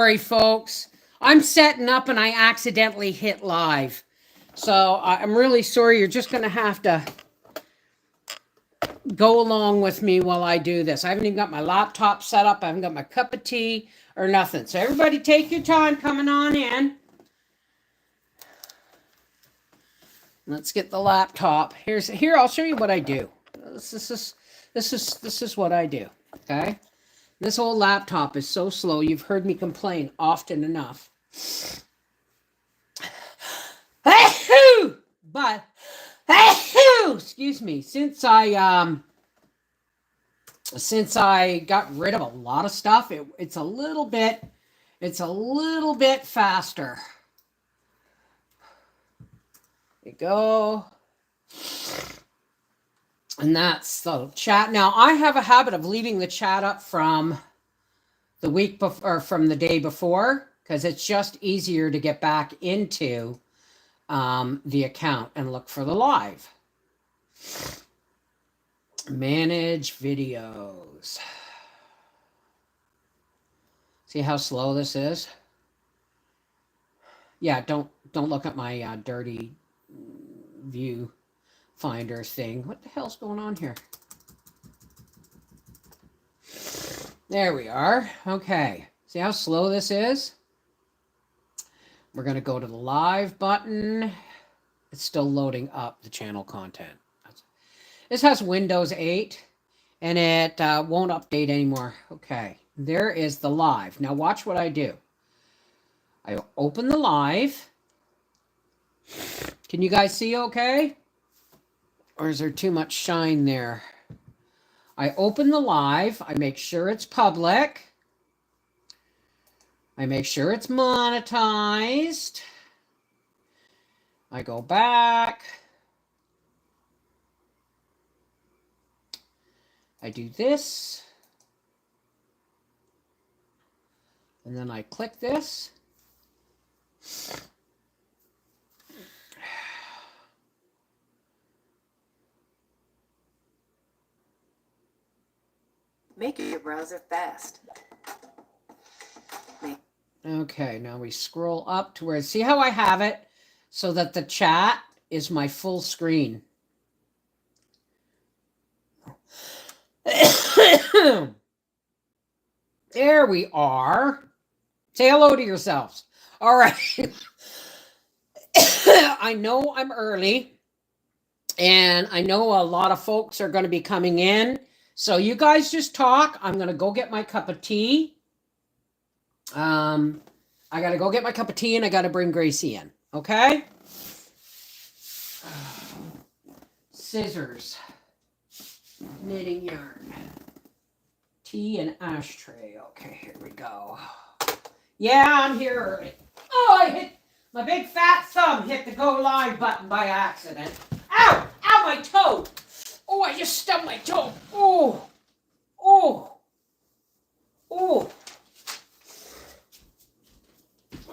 Sorry, folks. I'm setting up and I accidentally hit live. So I'm really sorry. You're just going to have to go along with me while I do this. I haven't even got my laptop set up. I haven't got my cup of tea or nothing. So everybody take your time coming on in. Let's get the laptop. Here, I'll show you what I do. This is what I do. Okay? This old laptop is so slow. You've heard me complain often enough. But excuse me, since I got rid of a lot of stuff, it's a little bit faster. There you go. And that's the chat. Now, I have a habit of leaving the chat up from the week before, or from the day before, because it's just easier to get back into the account and look for the live. Manage videos. See how slow this is? Yeah, don't look at my dirty view finder thing. What the hell's going on here? There we are. Okay. See how slow this is? We're going to go to the live button. It's still loading up the channel content. This has Windows 8 and it won't update anymore. Okay. There is the live. Now watch what I do. I open the live. Can you guys see okay? Or is there too much shine there? I open the live. I make sure it's public. I make sure it's monetized. I go back. I do this. And then I click this. Make your browser fast. Okay, now we scroll up to where, see how I have it so that the chat is my full screen. There we are. Say hello to yourselves. All right. I know I'm early, and I know a lot of folks are going to be coming in. So you guys just talk. I'm going to go get my cup of tea. I got to go get my cup of tea, and I got to bring Gracie in. Okay? Scissors. Knitting yarn. Tea and ashtray. Okay, here we go. Yeah, I'm here early. Oh, I hit my big fat thumb hit the go live button by accident. Ow! Ow, my toe! Oh, I just stubbed my toe. Oh! Oh! Oh!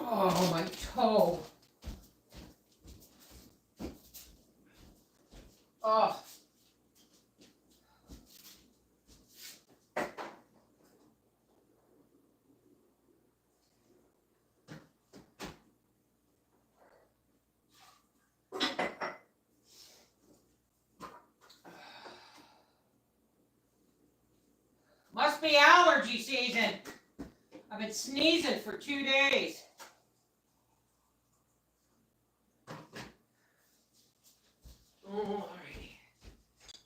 Oh, my toe. Oh. Must be allergy season. I've been sneezing for 2 days. Alrighty.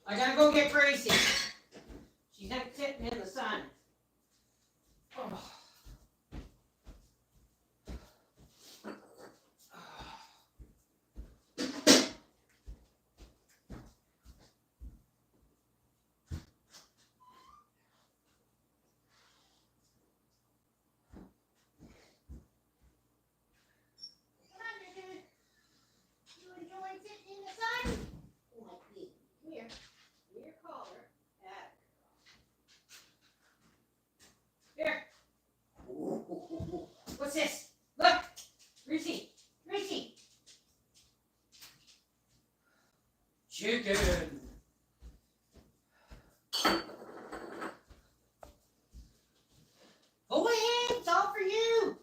I gotta go get Gracie. She's not sitting in the sun. Oh. What's this? Look! Gracie! Gracie! Chicken! Go ahead! It's all for you!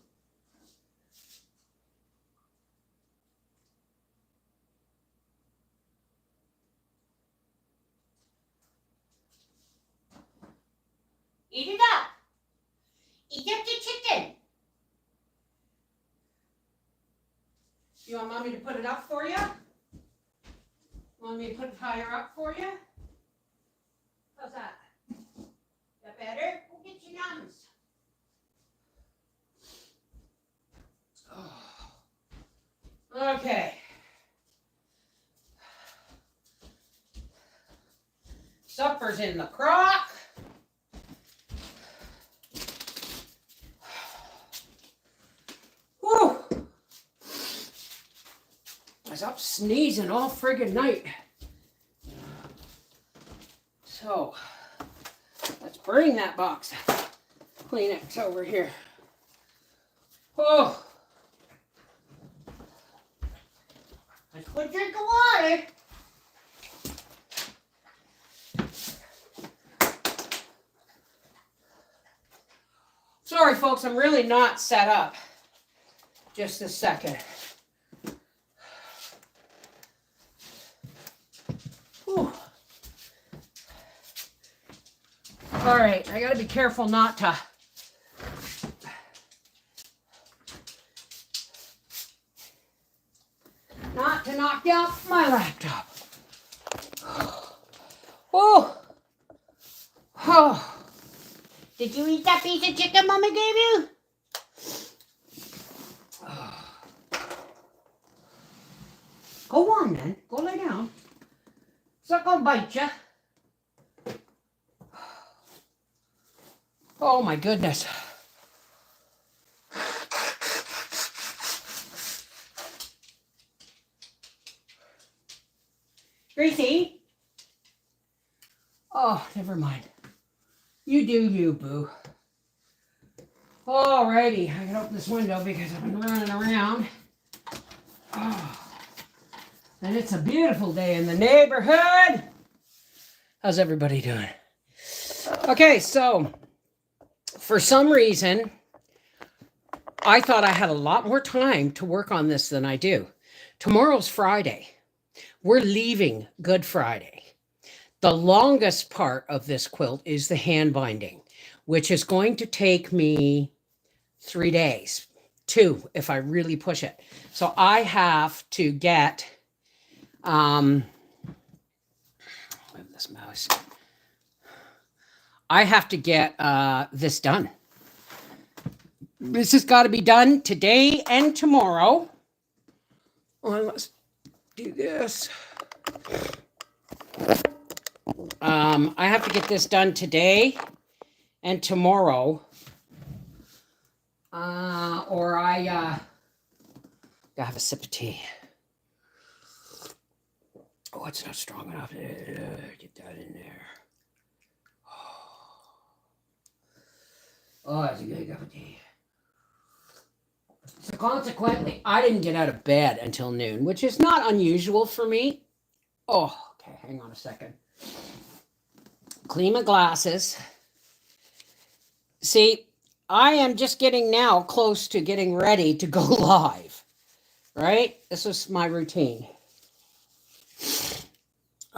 Eat it up. Eat up the chicken. You want Mommy to put it up for you? Want me to put it higher up for you? How's that? That better? Go get your numbs. Okay. Supper's in the crock. Whew. I was up sneezing all friggin' night. So, let's bring that box. Kleenex over here. Oh. Let's go drink of water. Sorry, folks, I'm really not set up. Just a second. Whew. All right, I gotta be careful not to. Not to knock down my laptop. Oh. Oh. Did you eat that piece of chicken Mommy gave you? Go on then. Go lay down. It's not gonna bite you. Oh my goodness. Gracie? Oh, never mind. You do you, boo. Alrighty, I can open this window because I've been running around. Oh. And it's a beautiful day in the neighborhood. How's everybody doing? Okay, so for some reason, I thought I had a lot more time to work on this than I do. Tomorrow's Friday. We're leaving Good Friday. The longest part of this quilt is the hand binding, which is going to take me 3 days, 2 if I really push it. So I have to get, move this mouse. I have to get this done. This has got to be done today and tomorrow. Well, let's do this. I have to get this done today and tomorrow. Or I gotta have a sip of tea. Oh, it's not strong enough. Get that in there. Oh, it's a good cup of tea. So consequently, I didn't get out of bed until noon, which is not unusual for me. Oh, okay, hang on a second. Clean my glasses. See, I am just getting now close to getting ready to go live, right? This was my routine.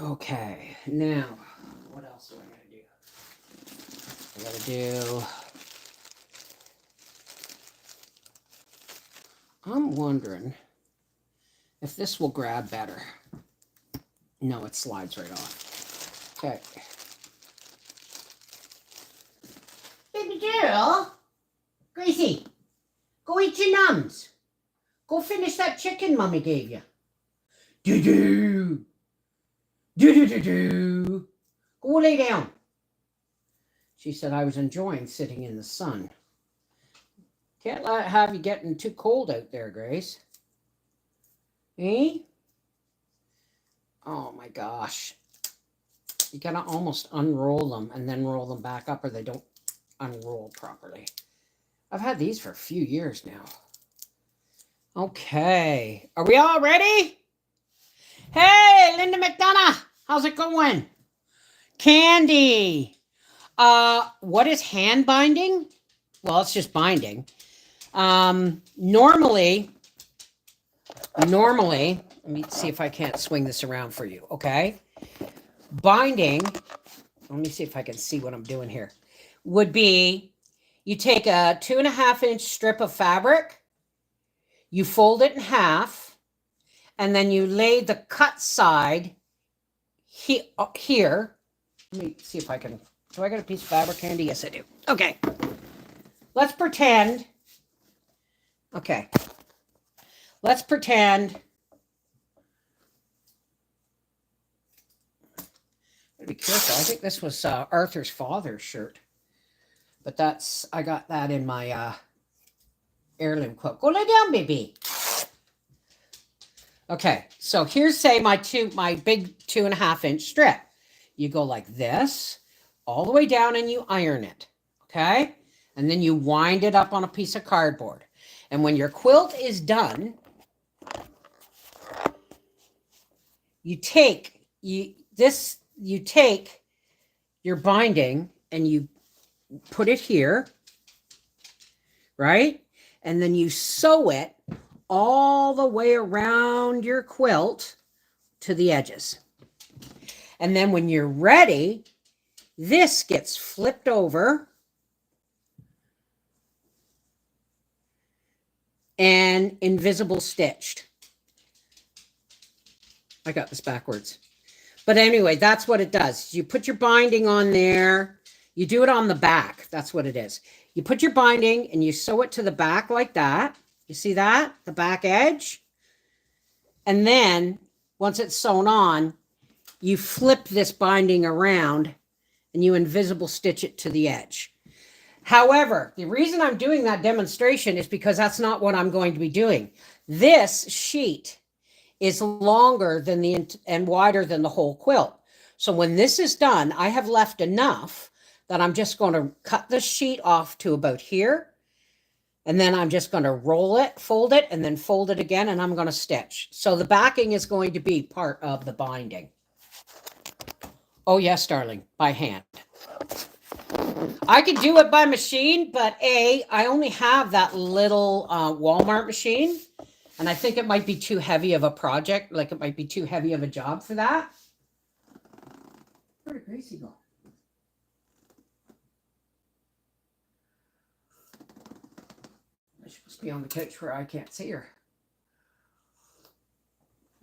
Okay, now, what else do I gotta do? I'm wondering if this will grab better. No, it slides right off. Okay. Baby girl. Gracie, go eat your numbs. Go finish that chicken Mommy gave you. Do-do. Do-do-do-do. Go lay down. She said I was enjoying sitting in the sun. Can't have you getting too cold out there, Grace. Eh? Oh my gosh. You gotta almost unroll them and then roll them back up or they don't unroll properly. I've had these for a few years now. Okay. Are we all ready? Hey, Linda McDonough. How's it going? Candy. What is hand binding? Well, it's just binding. Normally, let me see if I can't swing this around for you, okay? Binding, let me see if I can see what I'm doing here. would be you take a 2.5-inch strip of fabric, you fold it in half, and then you lay the cut side here. Let me see if I can. Do I got a piece of fabric handy? Yes, I do. Okay. Let's pretend. Okay. Let's pretend. Be careful. I think this was Arthur's father's shirt. But I got that in my heirloom quilt. Go lay down, baby. Okay, so here's, say, my big 2.5-inch strip. You go like this, all the way down, and you iron it, okay? And then you wind it up on a piece of cardboard. And when your quilt is done, you take your binding and you put it here, right? And then you sew it all the way around your quilt to the edges. And then when you're ready, this gets flipped over and invisible stitched. I got this backwards. But anyway, that's what it does. You put your binding on there. You do it on the back. That's what it is. You put your binding and you sew it to the back like that. You see that? The back edge. And then once it's sewn on, you flip this binding around and you invisible stitch it to the edge. However, the reason I'm doing that demonstration is because that's not what I'm going to be doing. This sheet is longer than and wider than the whole quilt. So when this is done, I have left enough that I'm just going to cut the sheet off to about here. And then I'm just going to roll it, fold it, and then fold it again, and I'm going to stitch. So the backing is going to be part of the binding. Oh, yes, darling, by hand. I could do it by machine, but I only have that little Walmart machine. And I think it might be too heavy of a project. Like, it might be too heavy of a job for that. Where did Gracie go? She must be on the couch where I can't see her.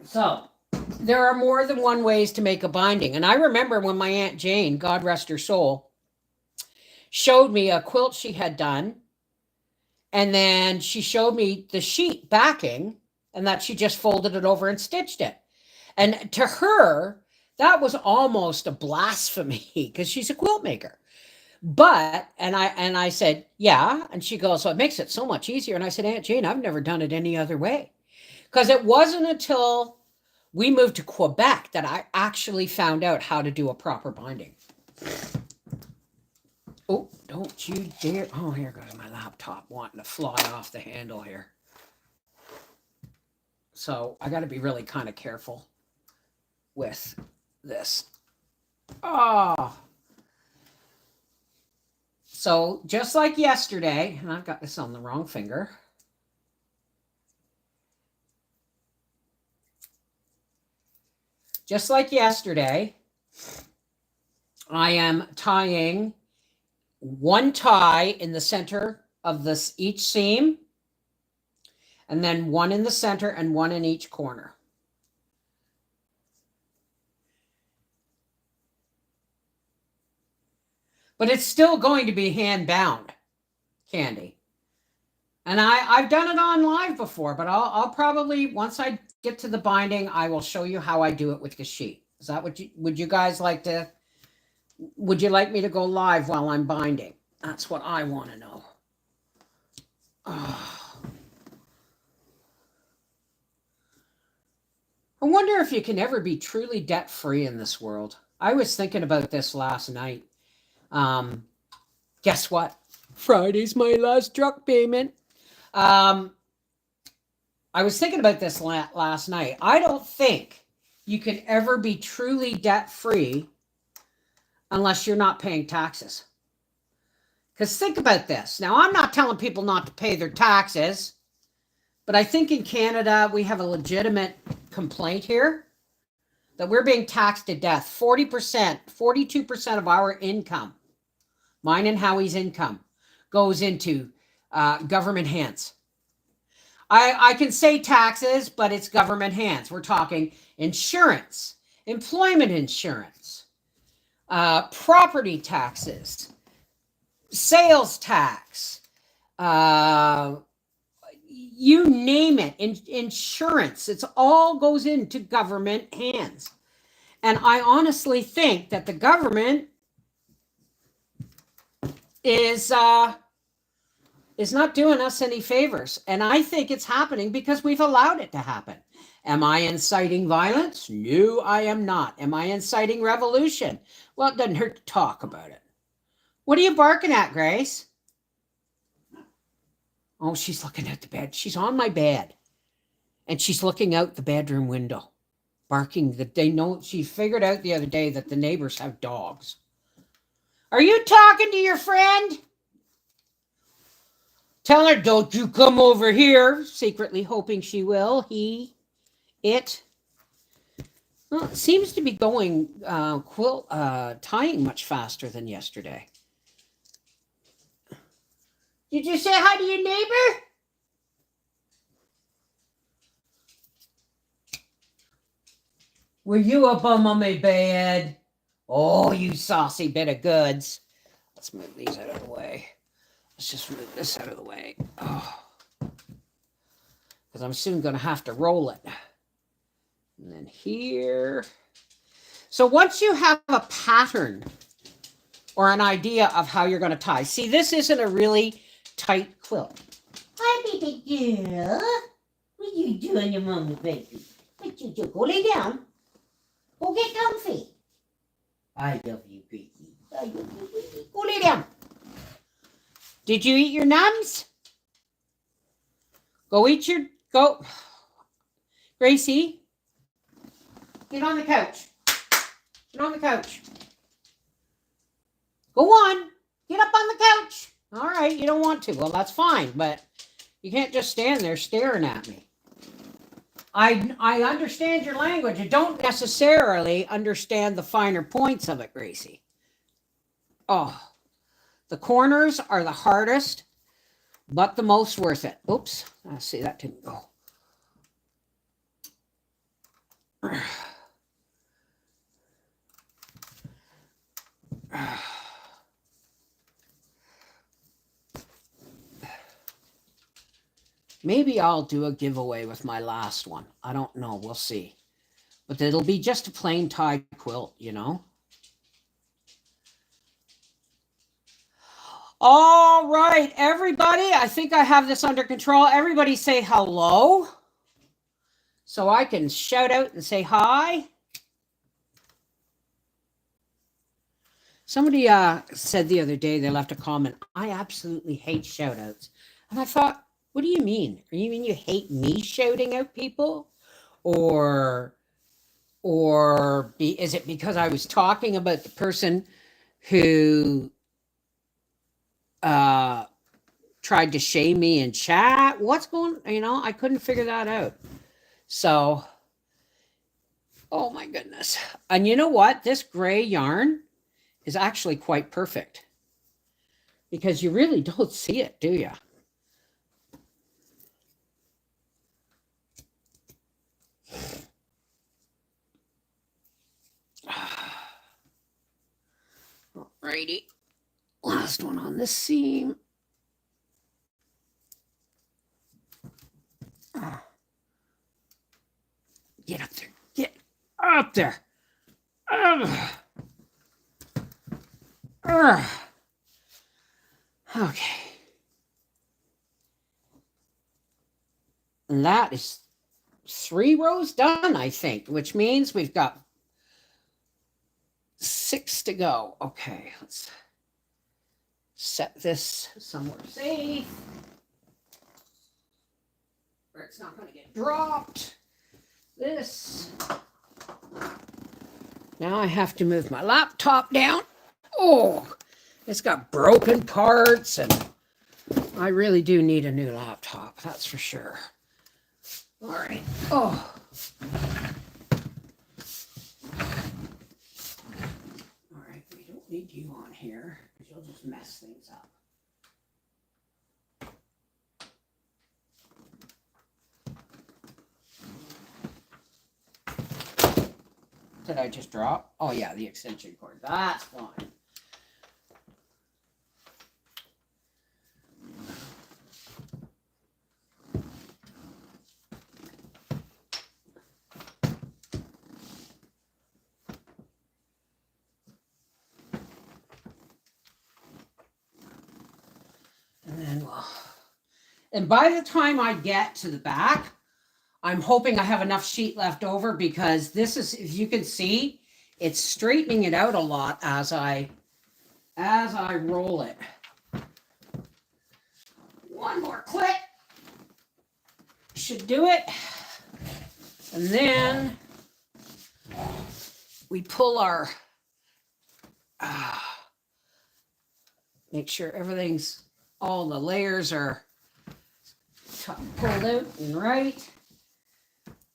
So, there are more than one ways to make a binding. And I remember when my Aunt Jane, God rest her soul, showed me a quilt she had done. And then she showed me the sheet backing and that she just folded it over and stitched it. And to her, that was almost a blasphemy because she's a quilt maker. But, and I said, yeah. And she goes, so it makes it so much easier. And I said, Aunt Jane, I've never done it any other way. Because it wasn't until we moved to Quebec that I actually found out how to do a proper binding. Oh, don't you dare. Oh, here goes my laptop wanting to fly off the handle here. So I got to be really kind of careful with this. Oh. So just like yesterday, and I've got this on the wrong finger. Just like yesterday, I am tying one tie in the center of this each seam, and then one in the center and one in each corner. But it's still going to be hand bound, Candy. And I've done it on live before, but I'll probably, once I get to the binding, I will show you how I do it with the sheet. Is that what would you guys like to? Would you like me to go live while I'm binding? That's what I want to know. Oh. I wonder if you can ever be truly debt-free in this world. I was thinking about this last night. Guess what? Friday's my last truck payment. I was thinking about this last night. I don't think you can ever be truly debt-free unless you're not paying taxes. Because think about this. Now, I'm not telling people not to pay their taxes, but I think in Canada, we have a legitimate complaint here that we're being taxed to death. 40%, 42% of our income Mine and Howie's income goes into government hands. I can say taxes, but it's government hands. We're talking insurance, employment insurance, property taxes, sales tax, you name it, insurance. It's all goes into government hands. And I honestly think that the government is not doing us any favors. And I think it's happening because we've allowed it to happen. Am I inciting violence? No, I am not. Am I inciting revolution? Well, it doesn't hurt to talk about it. What are you barking at, Grace? Oh, she's looking at the bed. She's on my bed. And she's looking out the bedroom window, barking. That they know she figured out the other day that the neighbors have dogs. Are you talking to your friend? Tell her, don't you come over here. Secretly hoping she will. It seems to be going quilt tying much faster than yesterday. Did you say hi to your neighbor? Were you up on my bed? Oh, you saucy bit of goods. Let's move these out of the way. Let's just move this out of the way. Oh, because I'm soon going to have to roll it. And then here. So once you have a pattern or an idea of how you're going to tie. See, this isn't a really tight quilt. Hi, baby girl. What are you doing, your mama, baby? What you do? Go lay down. Go get comfy. I love you, Gracie. I love you, Gracie. Go lay down. Did you eat your nums? Go. Gracie, get on the couch. Get on the couch. Go on. Get up on the couch. All right, you don't want to. Well, that's fine, but you can't just stand there staring at me. I understand your language. I don't necessarily understand the finer points of it, Gracie. Oh, the corners are the hardest, but the most worth it. Oops, I see that didn't go. Maybe I'll do a giveaway with my last one. I don't know. We'll see. But it'll be just a plain tie quilt, you know. All right, everybody. I think I have this under control. Everybody say hello. So I can shout out and say hi. Somebody said the other day, they left a comment, I absolutely hate shout outs. And I thought, what do you mean? You mean you hate me shouting out people? Or is it because I was talking about the person who tried to shame me in chat? What's going, I couldn't figure that out. So, oh my goodness. And you know what? This gray yarn is actually quite perfect because you really don't see it, do you? Alrighty, last one on this seam. Get up there, get up there. Okay. And that is 3 rows done, I think, which means we've got 6 to go. Okay, let's set this somewhere safe where it's not going to get dropped. This. Now I have to move my laptop down. Oh, it's got broken parts and I really do need a new laptop, that's for sure. All right. Oh. All right, we don't need you on here. you'll just mess things up. Did I just drop? Oh yeah, the extension cord. That's fine. And then and by the time I get to the back, I'm hoping I have enough sheet left over, because this is, if you can see, it's straightening it out a lot as I roll it. One more click should do it. And then we pull our, make sure everything's, all the layers are pulled out and right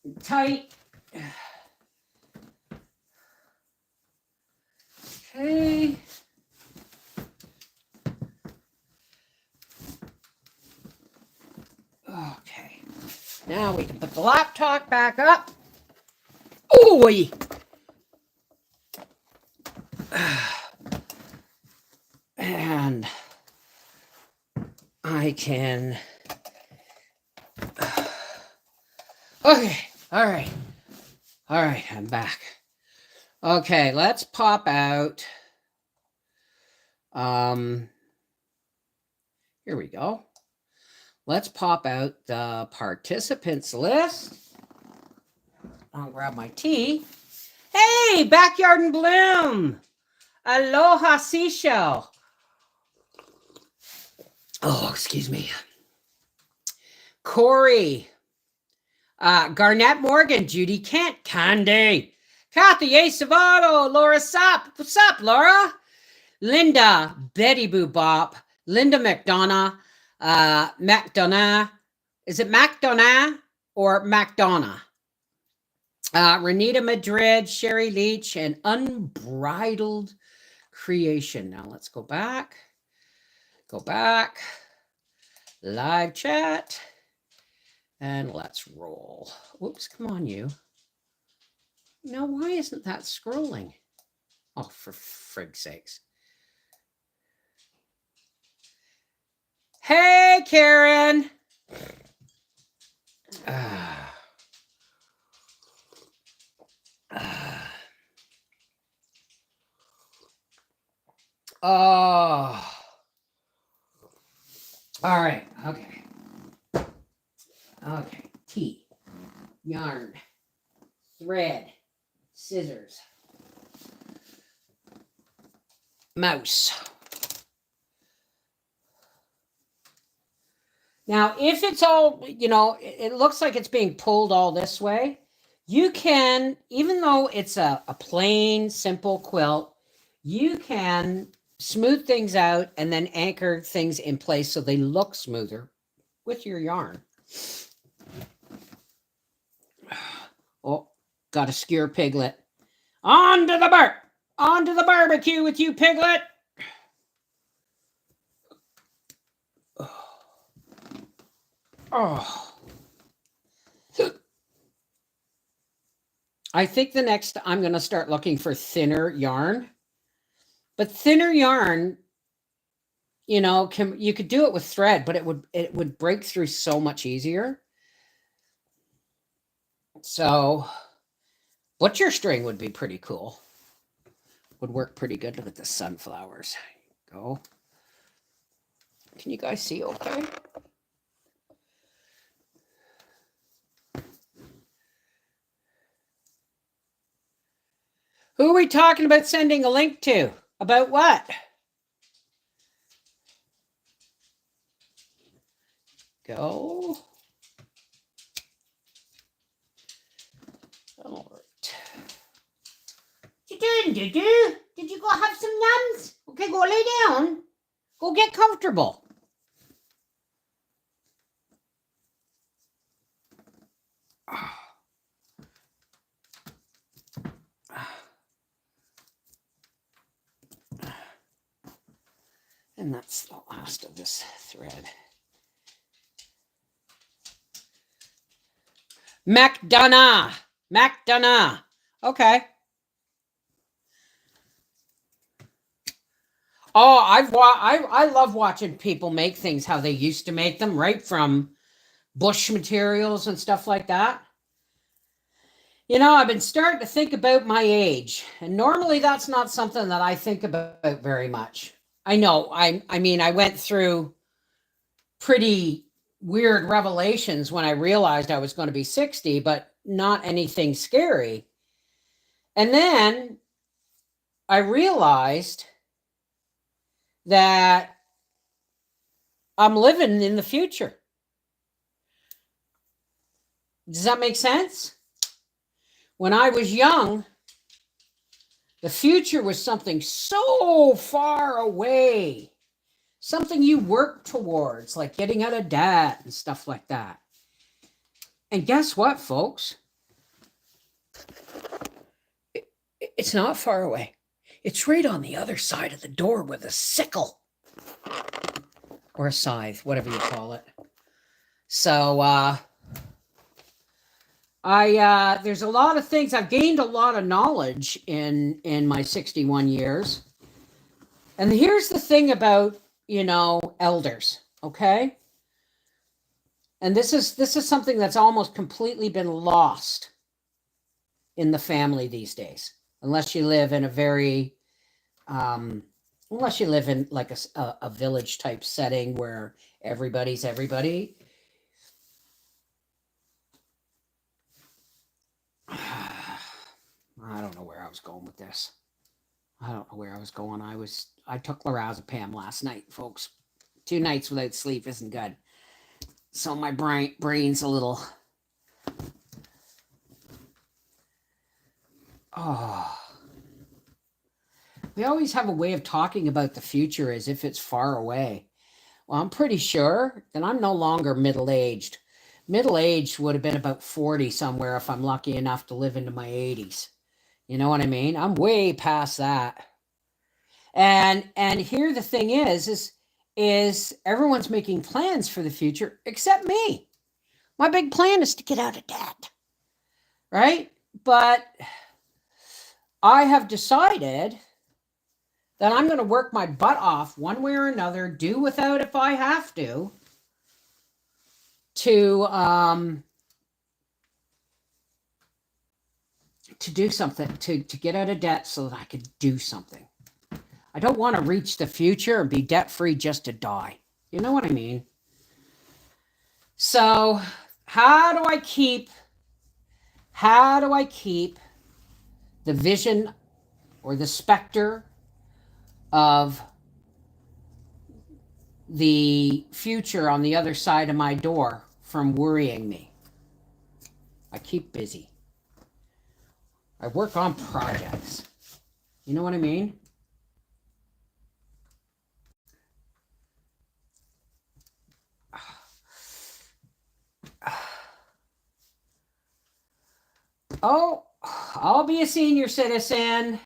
and tight. Okay. Okay. Now we can put the laptop back up. Ooh. And I can. Okay. All right. All right. I'm back. Okay. Let's pop out. Here we go. Let's pop out the participants list. I'll grab my tea. Hey, Backyard and Bloom. Aloha seashell. Oh, excuse me. Corey. Garnett Morgan. Judy Kent. Candy. Kathy A. Savato. Laura Sapp. What's up, Laura? Linda. Betty Boo Bop. Linda McDonough. McDonough. Is it McDonough or McDonough? Renita Madrid, Sherry Leach, and Unbridled Creation. Now let's go back. Go back. Live chat. And let's roll. Whoops, come on, you. Now, why isn't that scrolling? Oh, for frig's sakes. Hey, Karen. Oh. All right. Okay. Okay. Tea, yarn, thread, scissors, mouse. Now, if it's all, you know, it looks like it's being pulled all this way, you can, even though it's a plain, simple quilt, you can smooth things out and then anchor things in place so they look smoother with your yarn. Oh, got a skewer piglet. On to the barbecue with you, Piglet. Oh. I think the next I'm going to start looking for thinner yarn. But thinner yarn, you know, you could do it with thread, but it would break through so much easier. So butcher string would be pretty cool. Would work pretty good. Look at the sunflowers. Go. Can you guys see okay? Who are we talking about sending a link to? About what? Go. All right. What you doing, Dudu? Did you go have some yums? Okay, go lay down. Go get comfortable. And that's the last of this thread. McDonough. Okay. Oh, I love watching people make things how they used to make them, right from bush materials and stuff like that. You know, I've been starting to think about my age, and normally that's not something that I think about very much. I know. I mean, I went through pretty weird revelations when I realized I was going to be 60, but not anything scary. And then I realized that I'm living in the future. Does that make sense? When I was young, the future was something so far away, something you work towards, like getting out of debt and stuff like that. And guess what, folks? It's not far away. It's right on the other side of the door with a sickle or a scythe, whatever you call it. So, there's a lot of things. I've gained a lot of knowledge in my 61 years. And here's the thing about, you know, elders, okay? And this is something that's almost completely been lost in the family these days, unless you live in a very, unless you live in like a village type setting where everybody's everybody. I don't know where I was going with this. I don't know where I was going. I took lorazepam last night, folks. 2 nights without sleep isn't good. So my brain's a little. Oh. We always have a way of talking about the future as if it's far away. Well, I'm pretty sure that I'm no longer middle-aged. Middle-aged would have been about 40 somewhere if I'm lucky enough to live into my 80s. You know what I mean? I'm way past that. And here the thing is everyone's making plans for the future except me. My big plan is to get out of debt. Right? But I have decided that I'm going to work my butt off one way or another, do without if I have to do something, to get out of debt so that I could do something. I don't want to reach the future and be debt-free just to die. You know what I mean? So how do I keep the vision or the specter of the future on the other side of my door from worrying me? I keep busy. I work on projects. You know what I mean? Oh, I'll be a senior citizen.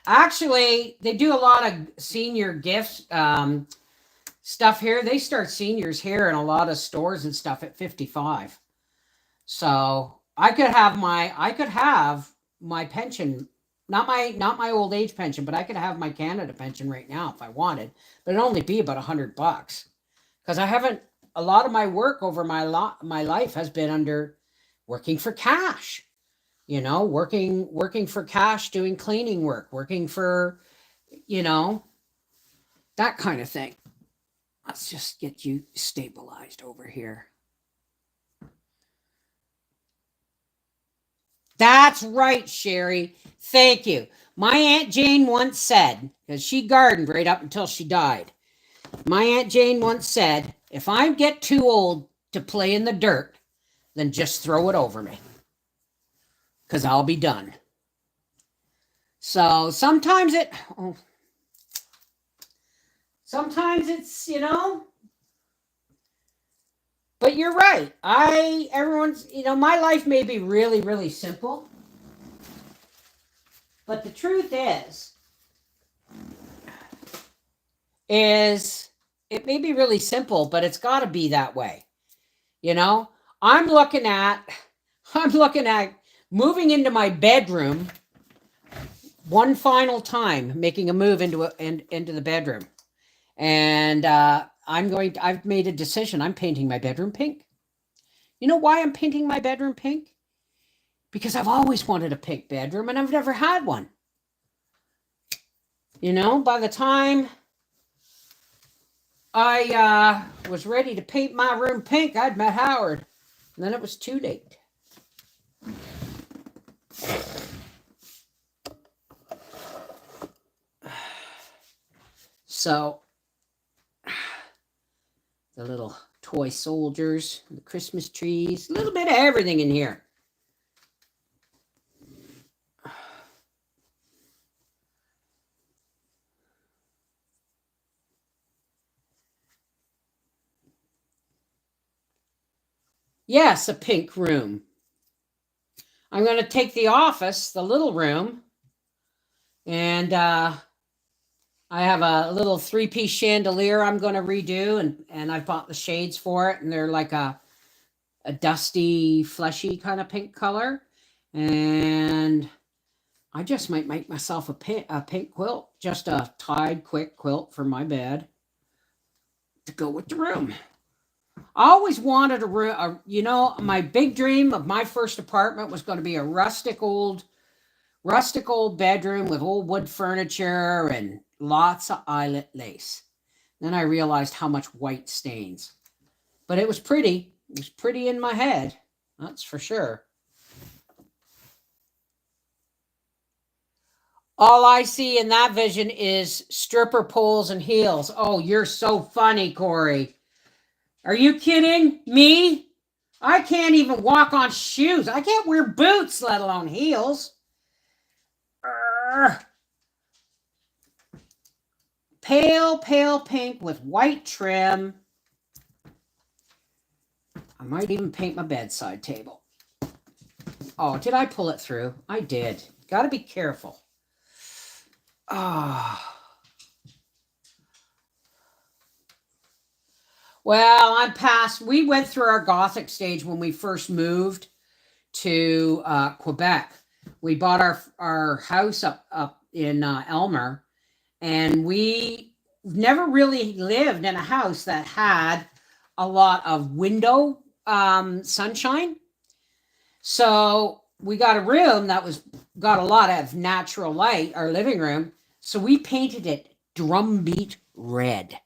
Actually, they do a lot of senior gifts stuff here. They start seniors here in a lot of stores and stuff at 55. So I could have my pension, not my old age pension, but I could have my Canada pension right now if I wanted, but it'd only be about $100 because a lot of my work over my life has been under working for cash. You know, working for cash, doing cleaning work, working for, you know, that kind of thing. Let's just get you stabilized over here. That's right, Sherry. Thank you. My Aunt Jane once said, because she gardened right up until she died. My Aunt Jane once said, if I get too old to play in the dirt, then just throw it over me. Because I'll be done. So sometimes it's, you know, but you're right. Everyone's, you know, my life may be really, really simple. But the truth is it may be really simple, but it's got to be that way. You know, I'm looking at moving into my bedroom one final time, making a move into the bedroom. And I've made a decision. I'm painting my bedroom pink. You know why I'm painting my bedroom pink? Because I've always wanted a pink bedroom and I've never had one. You know, by the time I was ready to paint my room pink, I'd met Howard. And then it was too late. So, the little toy soldiers, the Christmas trees, a little bit of everything in here. Yes, a pink room. I'm going to take the office, the little room, and I have a little 3-piece chandelier I'm going to redo, and I bought the shades for it, and they're like a dusty, fleshy kind of pink color. And I just might make myself a pink quilt, just a tied quick quilt for my bed to go with the room. I always wanted a room, you know, my big dream of my first apartment was going to be a rustic old bedroom with old wood furniture and lots of eyelet lace. Then I realized how much white stains. But it was pretty. It was pretty in my head. That's for sure. All I see in that vision is stripper poles and heels. Oh, you're so funny, Corey. Are you kidding me? I can't even walk on shoes. I can't wear boots, let alone heels. Pale, pale pink with white trim. I might even paint my bedside table. Oh, did I pull it through? I did. Got to be careful. Oh. Well, I'm past. We went through our Gothic stage when we first moved to Quebec. We bought our house up in Elmer, and we never really lived in a house that had a lot of window sunshine. So we got a room that got a lot of natural light, our living room. So we painted it drumbeat red.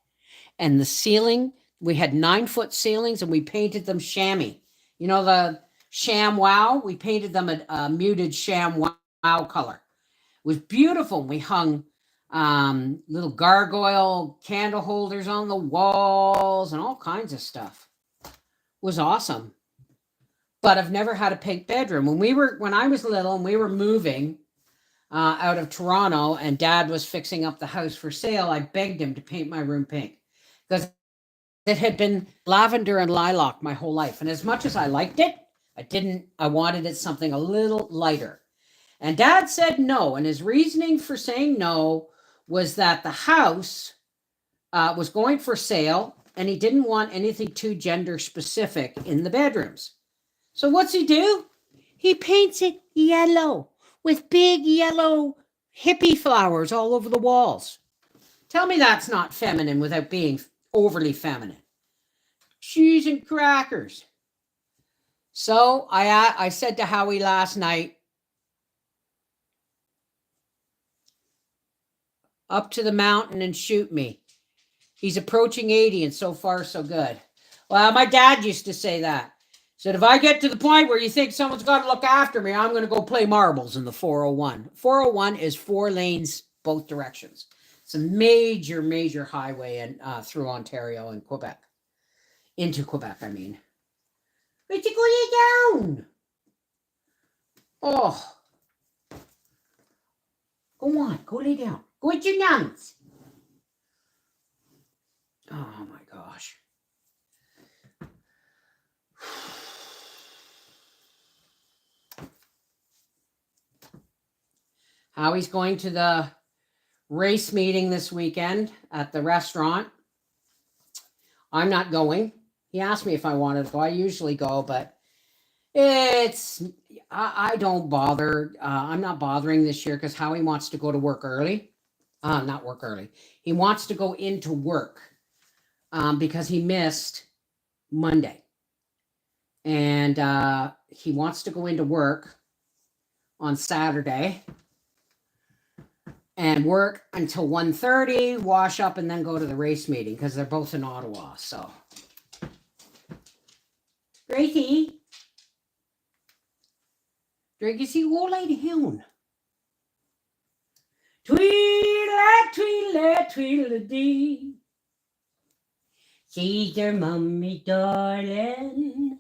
And the ceiling, we had 9-foot ceilings and we painted them chamois. You know, the sham wow? We painted them a muted sham wow color. It was beautiful. We hung little gargoyle candle holders on the walls and all kinds of stuff. It was awesome. But I've never had a pink bedroom. When I was little and we were moving out of Toronto and Dad was fixing up the house for sale, I begged him to paint my room pink because it had been lavender and lilac my whole life. And as much as I liked it, I wanted it something a little lighter. And Dad said no. And his reasoning for saying no was that the house was going for sale and he didn't want anything too gender specific in the bedrooms. So what's he do? He paints it yellow with big yellow hippie flowers all over the walls. Tell me that's not feminine without being overly feminine. Cheese and crackers. So I said to Howie last night, up to the mountain and shoot me. He's approaching 80 and so far so good. Well, my dad used to say that. Said, if I get to the point where you think someone's got to look after me, I'm going to go play marbles in the 401. 401 is 4 lanes both directions. It's a major, major highway through Ontario and Quebec. Into Quebec, I mean. But you go lay down. Oh. Go on, go lay down. Go with your nuns. Oh my gosh. Howie's going to the race meeting this weekend at the restaurant. I'm not going. He asked me if I wanted to go. I usually go, but I don't bother. I'm not bothering this year because Howie wants to go to work early. Not work early. He wants to go into work because he missed Monday. And he wants to go into work on Saturday and work until 1:30, wash up, and then go to the race meeting because they're both in Ottawa. So, Gracie, Gracie, go lay down. Tweedle, tweedle, tweedle-dee. She's your mommy, darling.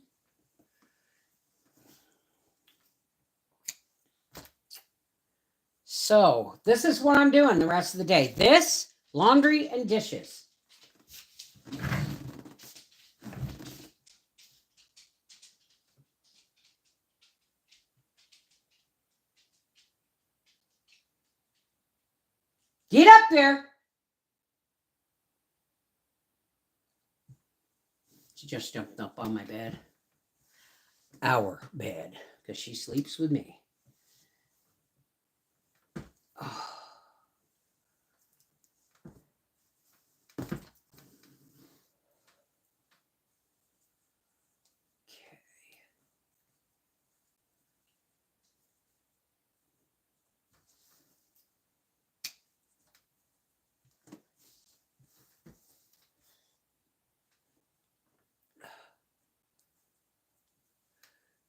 So, this is what I'm doing the rest of the day. This, laundry, and dishes. Get up there. She just jumped up on my bed. Our bed, because she sleeps with me. Oh. Okay.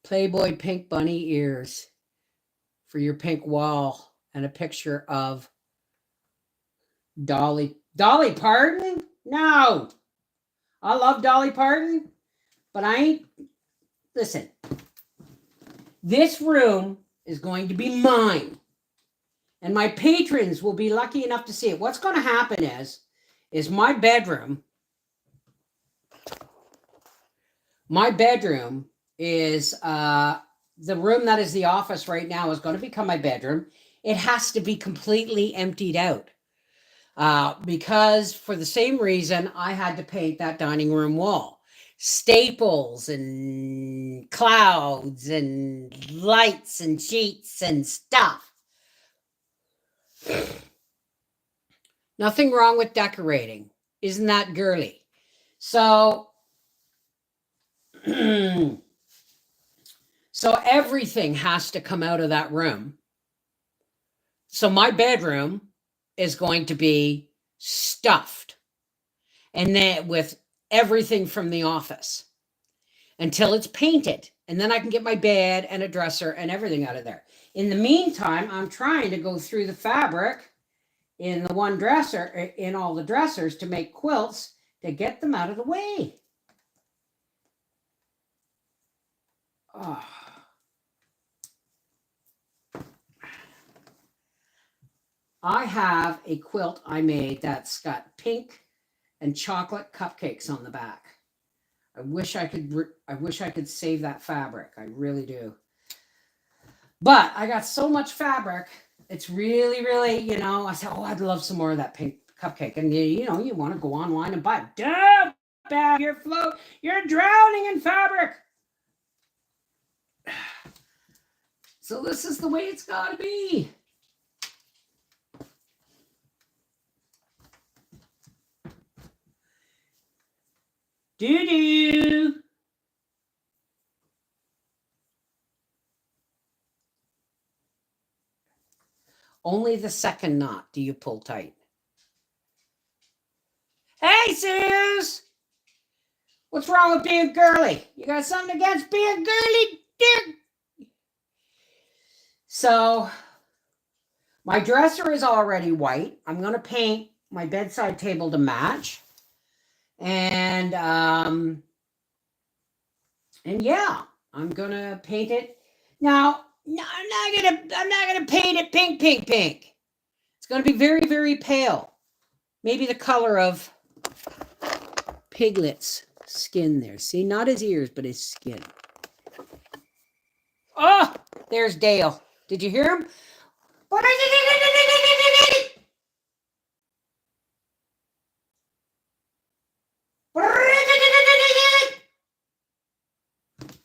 Playboy pink bunny ears for your pink wall and a picture of Dolly. Dolly Parton? No. I love Dolly Parton, but I ain't. Listen, this room is going to be mine, and my patrons will be lucky enough to see it. What's going to happen is my bedroom is the room that is the office right now is going to become my bedroom. It has to be completely emptied out because for the same reason I had to paint that dining room wall. Staples and clouds and lights and sheets and stuff. Nothing wrong with decorating. Isn't that girly? So everything has to come out of that room. So my bedroom is going to be stuffed and then with everything from the office until it's painted. And then I can get my bed and a dresser and everything out of there. In the meantime, I'm trying to go through the fabric in the one dresser, in all the dressers to make quilts to get them out of the way. Oh. I have a quilt I made that's got pink and chocolate cupcakes on the back. I wish I could save that fabric. I really do. But I got so much fabric. It's really, really, I said, oh, I'd love some more of that pink cupcake. And you want to go online and buy it. Don't bag your float. You're drowning in fabric. So this is the way it's got to be. Doo-doo. Only the second knot do you pull tight. Hey, Suze! What's wrong with being girly? You got something against being girly, dear? So, my dresser is already white. I'm going to paint my bedside table to match. And yeah, I'm going to paint it. Now, no, I'm not gonna paint it pink. It's gonna be very, very pale. Maybe the color of Piglet's skin there. See, not his ears, but his skin. Oh, there's Dale. Did you hear him?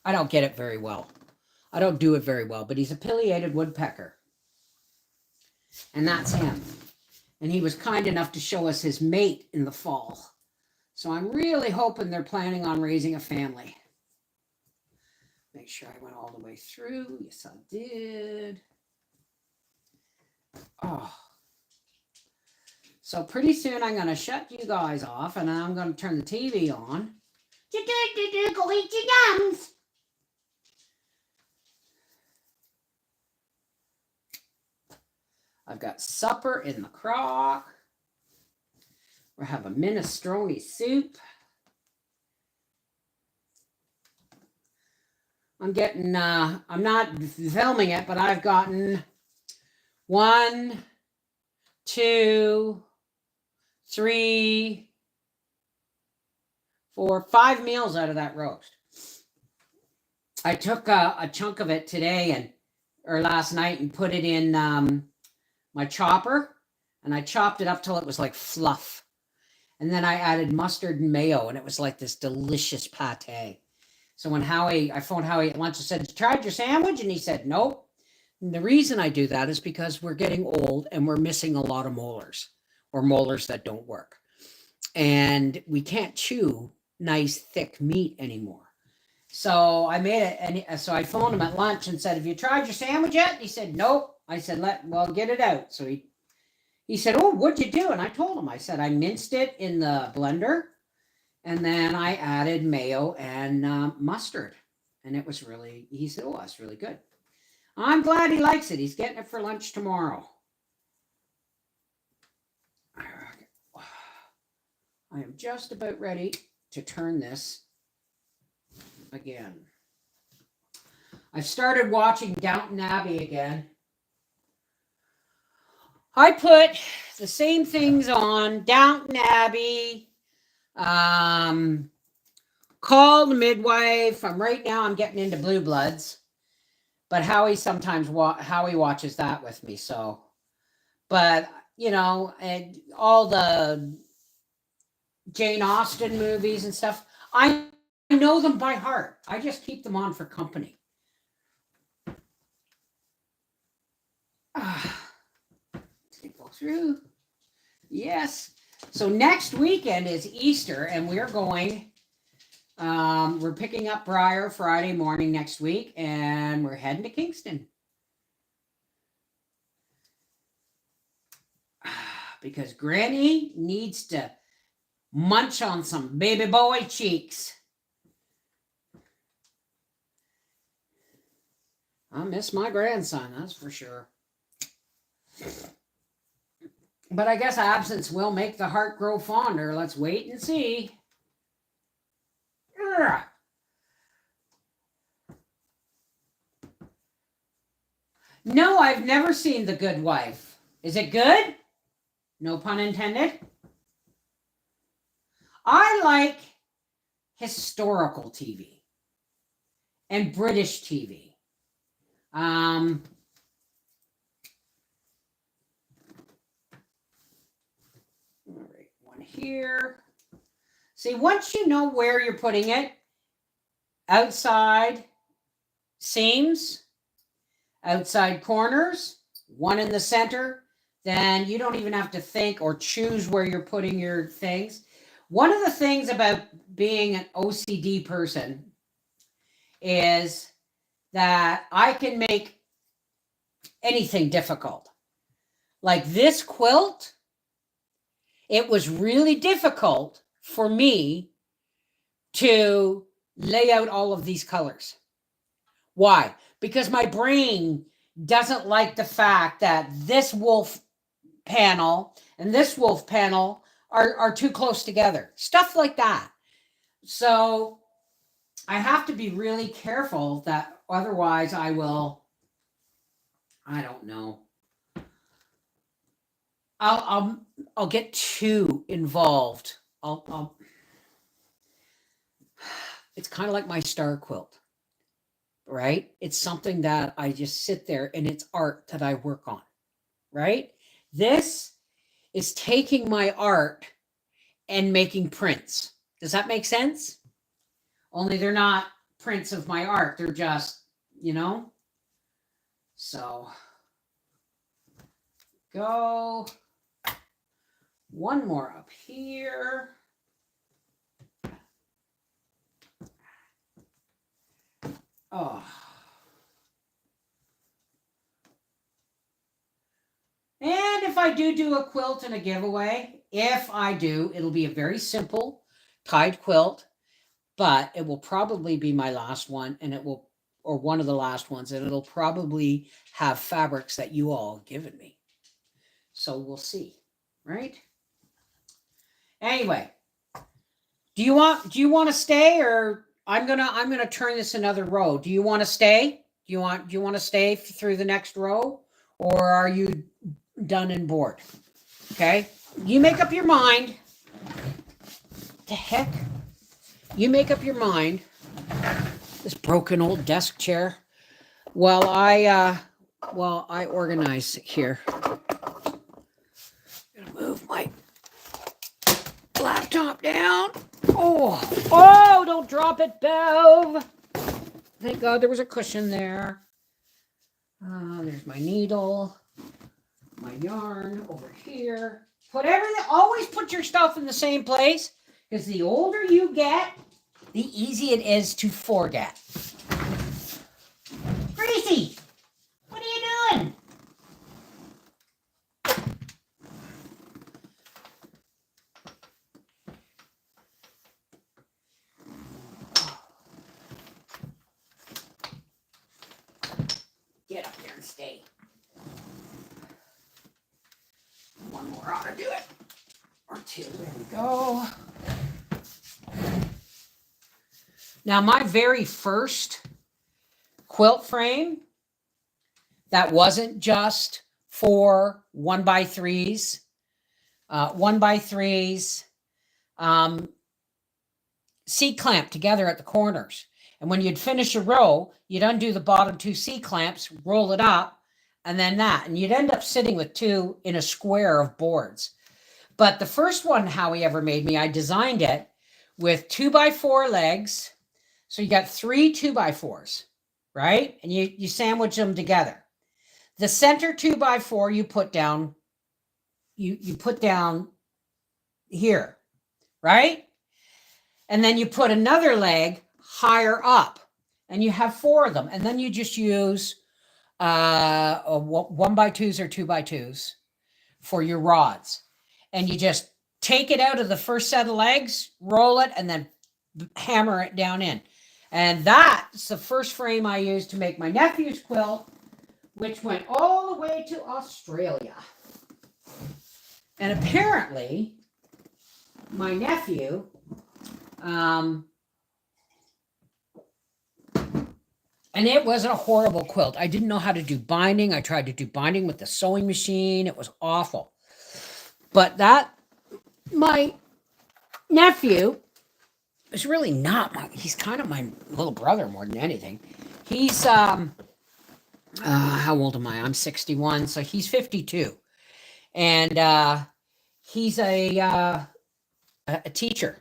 I don't get it very well. I don't do it very well, but he's a pileated woodpecker. And that's him. And he was kind enough to show us his mate in the fall. So I'm really hoping they're planning on raising a family. Make sure I went all the way through. Yes, I did. Oh. So pretty soon I'm going to shut you guys off and I'm going to turn the TV on. Go eat your yums. I've got supper in the crock. We'll have a minestrone soup. I'm getting, I'm not filming it, but I've gotten 1, 2, 3, 4, 5 meals out of that roast. I took a chunk of it today or last night and put it in my chopper, and I chopped it up till it was like fluff. And then I added mustard and mayo, and it was like this delicious pate. So when I phoned Howie at lunch and said, "You tried your sandwich?" And he said, "Nope." And the reason I do that is because we're getting old and we're missing a lot of molars, or molars that don't work. And we can't chew nice, thick meat anymore. So I made it, and so I phoned him at lunch and said, "Have you tried your sandwich yet?" And he said, "Nope." I said, "Well, get it out." So he said, "Oh, what'd you do?" And I told him, I said, "I minced it in the blender, and then I added mayo and mustard." And it was really, he said, "Oh, that's really good." I'm glad he likes it. He's getting it for lunch tomorrow. I am just about ready to turn this again. I've started watching Downton Abbey again. I put the same things on: Downton Abbey, Call the Midwife. Right now I'm getting into Blue Bloods, but Howie sometimes Howie watches that with me. So, but you know, and all the Jane Austen movies and stuff, I know them by heart. I just keep them on for company. Go through. Yes. So next weekend is Easter, and we're going. We're picking up Briar Friday morning next week, and we're heading to Kingston because Granny needs to munch on some baby boy cheeks. I miss my grandson, that's for sure. But I guess absence will make the heart grow fonder. Let's wait and see. Ugh. No, I've never seen The Good Wife. Is it good? No pun intended. I like historical TV and British TV. All right, one here. See, once you know where you're putting it, outside seams, outside corners, one in the center, then you don't even have to think or choose where you're putting your things. One of the things about being an OCD person is that I can make anything difficult. Like this quilt, it was really difficult for me to lay out all of these colors. Why? Because my brain doesn't like the fact that this wolf panel and this wolf panel are too close together. Stuff like that. So I have to be really careful that otherwise I will, I don't know. I'll get too involved. It's kind of like my star quilt, right? It's something that I just sit there and it's art that I work on, right? This is taking my art and making prints. Does that make sense? Only they're not prints of my art. They're just, you know. So go one more up here. Oh. And if I do a quilt and a giveaway, if I do, it'll be a very simple tied quilt, but it will probably be my last one, and it will, or one of the last ones, and it'll probably have fabrics that you all have given me. So we'll see, right? Anyway, do you want to stay, or I'm gonna turn this another row. Do you want to stay? Do you want to stay through the next row, or are you done and bored? Okay, you make up your mind. The heck, you make up your mind. This broken old desk chair. While I organize here. I'm gonna move my laptop down. Oh, don't drop it, Bev. Thank God there was a cushion there. There's my needle, my yarn over here. Put everything, always put your stuff in the same place, because the older you get, the easier it is to forget. Gracie, what are you doing? Get up there and stay. One more ought to do it. Or two. There we go. Now, my very first quilt frame that wasn't just for 1x3s, 1x3s, C-clamp together at the corners. And when you'd finish a row, you'd undo the bottom two C-clamps, roll it up, and then that. And you'd end up sitting with two in a square of boards. But the first one Howie ever made me, I designed it with 2x4 legs. So you got 3 2x4s, right? And you sandwich them together. The center 2x4 you put down, you put down here, right? And then you put another leg higher up, and you have 4 of them. And then you just use 1x2s or 2x2s for your rods. And you just take it out of the first set of legs, roll it, and then hammer it down in. And that's the first frame I used to make my nephew's quilt, which went all the way to Australia. And apparently, my nephew, and it wasn't a horrible quilt. I didn't know how to do binding. I tried to do binding with the sewing machine. It was awful. But my nephew is really not he's kind of my little brother more than anything. He's, how old am I? I'm 61, so he's 52. And he's a teacher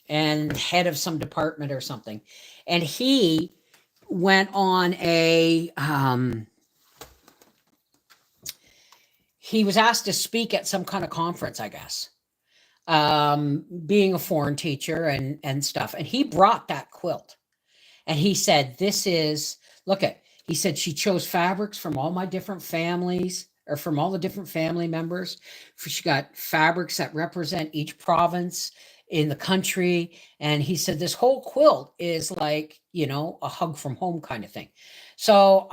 and head of some department or something. And he went on he was asked to speak at some kind of conference, I guess, being a foreign teacher and stuff. And he brought that quilt, and he said, he said, she chose fabrics from all my different families, or from all the different family members. She got fabrics that represent each province in the country. And he said, this whole quilt is like, a hug from home kind of thing. So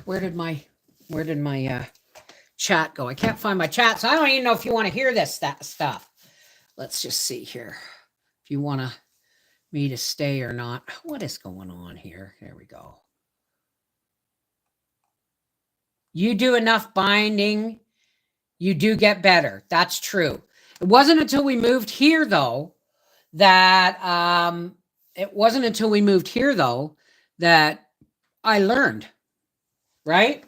where did my chat go? I can't find my chat, so I don't even know if you want to hear that stuff. Let's just see here. If you want me to stay or not. What is going on here? There we go. You do enough binding, you do get better. That's true. It wasn't until we moved here, though, that I learned, right?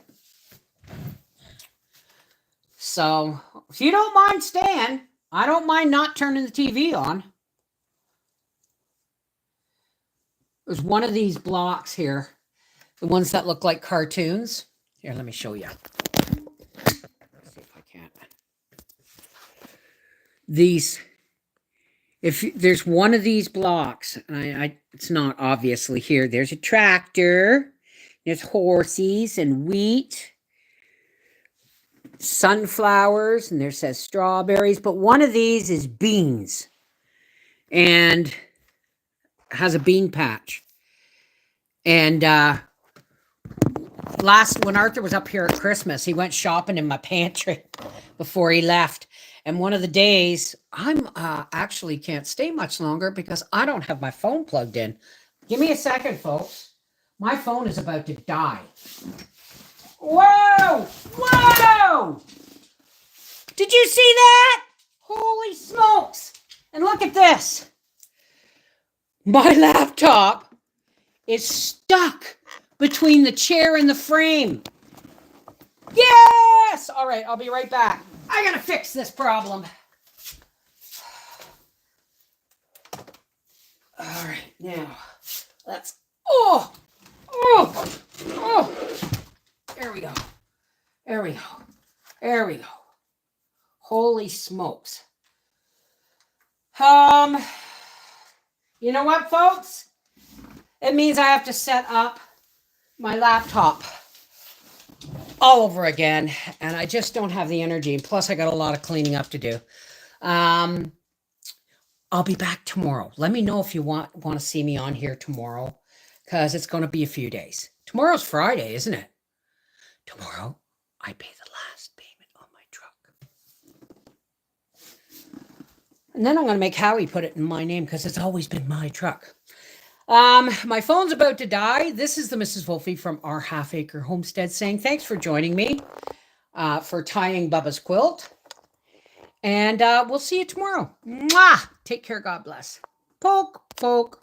So if you don't mind staying, I don't mind not turning the TV on. There's one of these blocks here, the ones that look like cartoons. Here, let me show you. Let's see if I can't. These, if there's one of these blocks, and it's not obviously here. There's a tractor. There's horses and wheat, sunflowers, and there says strawberries. But one of these is beans, and has a bean patch. And when Arthur was up here at Christmas, he went shopping in my pantry before he left. And one of the days, I'm actually can't stay much longer because I don't have my phone plugged in. Give me a second, folks. My phone is about to die. Whoa! Whoa! Did you see that? Holy smokes! And look at this. My laptop is stuck between the chair and the frame. Yes! All right, I'll be right back. I gotta fix this problem. All right, now let's. Oh! There we go. There we go. There we go. Holy smokes. You know what, folks? It means I have to set up my laptop all over again, and I just don't have the energy. Plus, I got a lot of cleaning up to do. I'll be back tomorrow. Let me know if you want to see me on here tomorrow, because it's going to be a few days. Tomorrow's Friday, isn't it? Tomorrow, I pay the last payment on my truck. And then I'm going to make Howie put it in my name because it's always been my truck. My phone's about to die. This is the Mrs. Wolfie from our Half Acre Homestead saying thanks for joining me for tying Bubba's quilt. And we'll see you tomorrow. Mwah! Take care. God bless. Poke, poke.